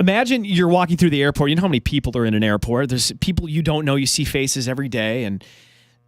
Imagine you're walking through the airport. You know how many people are in an airport. There's people you don't know. You see faces every day, and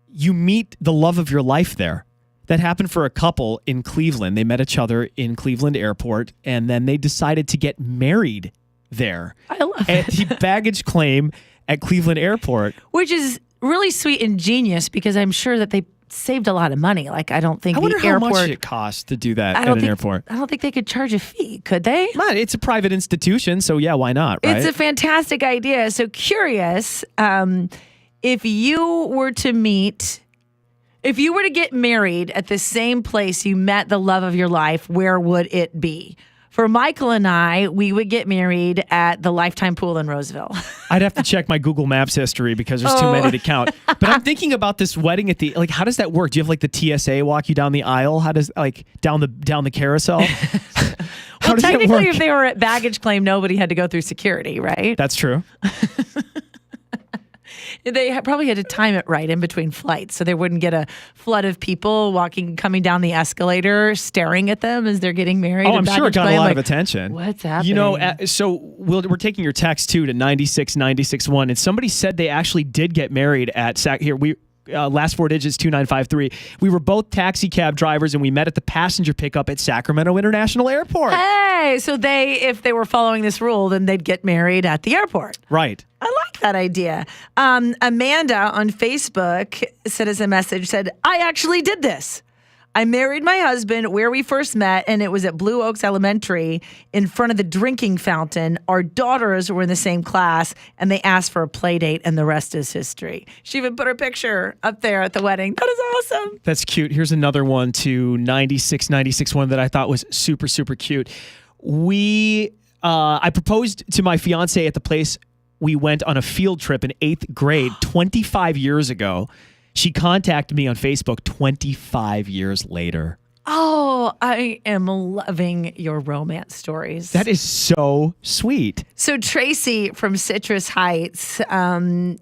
you meet the love of your life there. That happened for a couple in Cleveland. They met each other in Cleveland Airport, and then they decided to get married there. I love at it. the baggage claim at Cleveland Airport. Which is really sweet and genius because I'm sure that they saved a lot of money. Like, I don't think I wonder the how airport... much it costs to do that at an airport. I don't think they could charge a fee, could they? Man, it's a private institution, so yeah, why not, right? It's a fantastic idea. So curious, if you were to get married at the same place you met the love of your life, where would it be? For Michael and I, we would get married at the Lifetime Pool in Roseville. I'd have to check my Google Maps history because there's too many to count. But I'm thinking about this wedding at the, like, how does that work? Do you have like the TSA walk you down the aisle? How does, like, down the carousel? Well, technically, if they were at baggage claim, nobody had to go through security, right? That's true. They probably had to time it right in between flights so they wouldn't get a flood of people coming down the escalator, staring at them as they're getting married. Oh, I'm sure it got a lot of attention. What's happening? You know, so we're taking your text too to 96961, and somebody said they actually did get married at last four digits 2953. We were both taxi cab drivers, and we met at the passenger pickup at Sacramento International Airport. Hey, so if they were following this rule, then they'd get married at the airport. Right. I like that idea. Amanda on Facebook sent us a message, said, I actually did this. I married my husband where we first met, and it was at Blue Oaks Elementary in front of the drinking fountain. Our daughters were in the same class, and they asked for a play date, and the rest is history. She even put her picture up there at the wedding. That is awesome. That's cute. Here's another one to 96961 that I thought was super, super cute. I proposed to my fiance at the place we went on a field trip in 8th grade 25 years ago. She contacted me on Facebook 25 years later. Oh, I am loving your romance stories. That is so sweet. So Tracy from Citrus Heights,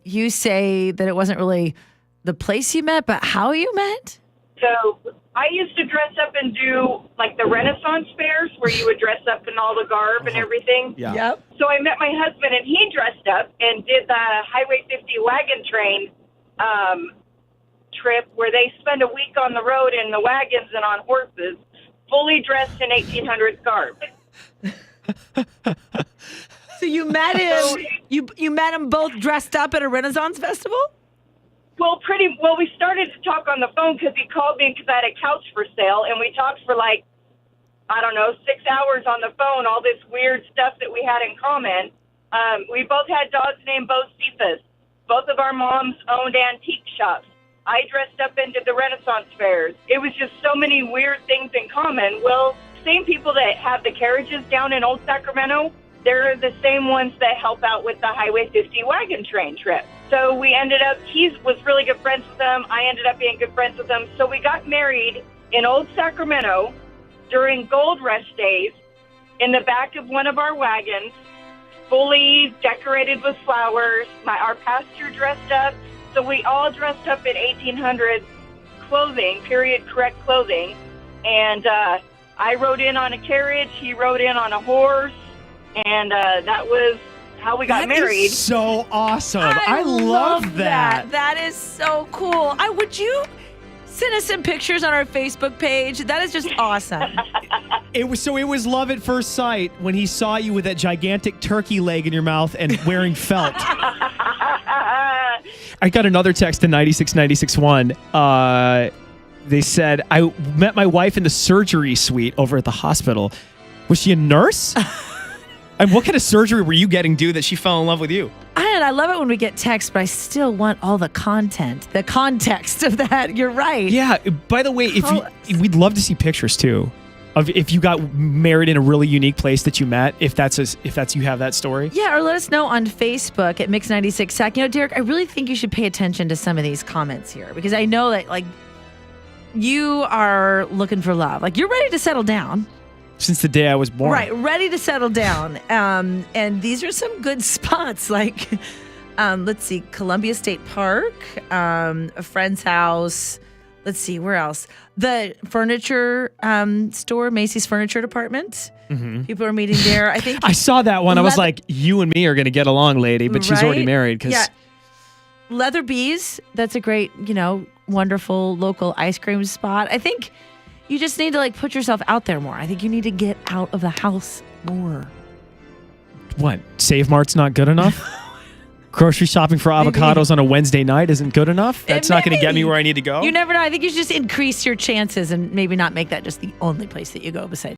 you say that it wasn't really the place you met, but how you met? So I used to dress up and do like the Renaissance fairs where you would dress up in all the garb and everything. Yeah. Yep. So I met my husband and he dressed up and did the Highway 50 wagon train trip where they spend a week on the road in the wagons and on horses, fully dressed in 1800s garb. So you met him. You met him both dressed up at a Renaissance festival? Well, we started to talk on the phone because he called me because I had a couch for sale, and we talked for 6 hours on the phone, all this weird stuff that we had in common. We both had dogs named Bo Cephas. Both of our moms owned antique shops. I dressed up into the Renaissance fairs. It was just so many weird things in common. Well, same people that have the carriages down in Old Sacramento, they're the same ones that help out with the Highway 50 wagon train trip. So we ended up, he was really good friends with them. I ended up being good friends with them. So we got married in Old Sacramento during Gold Rush days in the back of one of our wagons, fully decorated with flowers. Our pastor dressed up. So we all dressed up in 1800s clothing, period correct clothing. And I rode in on a carriage. He rode in on a horse. And that was how we got married. Is so awesome. I love that. That is so cool. Would you send us some pictures on our Facebook page? That is just awesome. It was love at first sight when he saw you with that gigantic turkey leg in your mouth and wearing felt. I got another text to 96961. They said, I met my wife in the surgery suite over at the hospital. Was she a nurse? And what kind of surgery were you getting due that she fell in love with you? I love it when we get text, but I still want all the content, the context of that. You're right. Yeah. By the way, we'd love to see pictures too, of if you got married in a really unique place that you met. If that's you have that story. Yeah, or let us know on Facebook at Mix 96 Sac. You know, Derek, I really think you should pay attention to some of these comments here because I know that you are looking for love. You're ready to settle down. Since the day I was born. Right, ready to settle down. And these are some good spots let's see, Columbia State Park, a friend's house. Let's see, where else? The furniture store, Macy's Furniture Department. People are meeting there. I think I saw that one. I was Leather- like, you and me are going to get along, lady, but she's already Right? married. Because Yeah. Leather Bees, that's a great, wonderful local ice cream spot. I think you just need to like put yourself out there more. I think you need to get out of the house more. what? Save Mart's not good enough? Grocery shopping for Maybe. avocados on a Wednesday night isn't good enough? That's not going to get me may. where I need to go? You never know. I think you should just increase your chances and maybe not make that just the only place that you go besides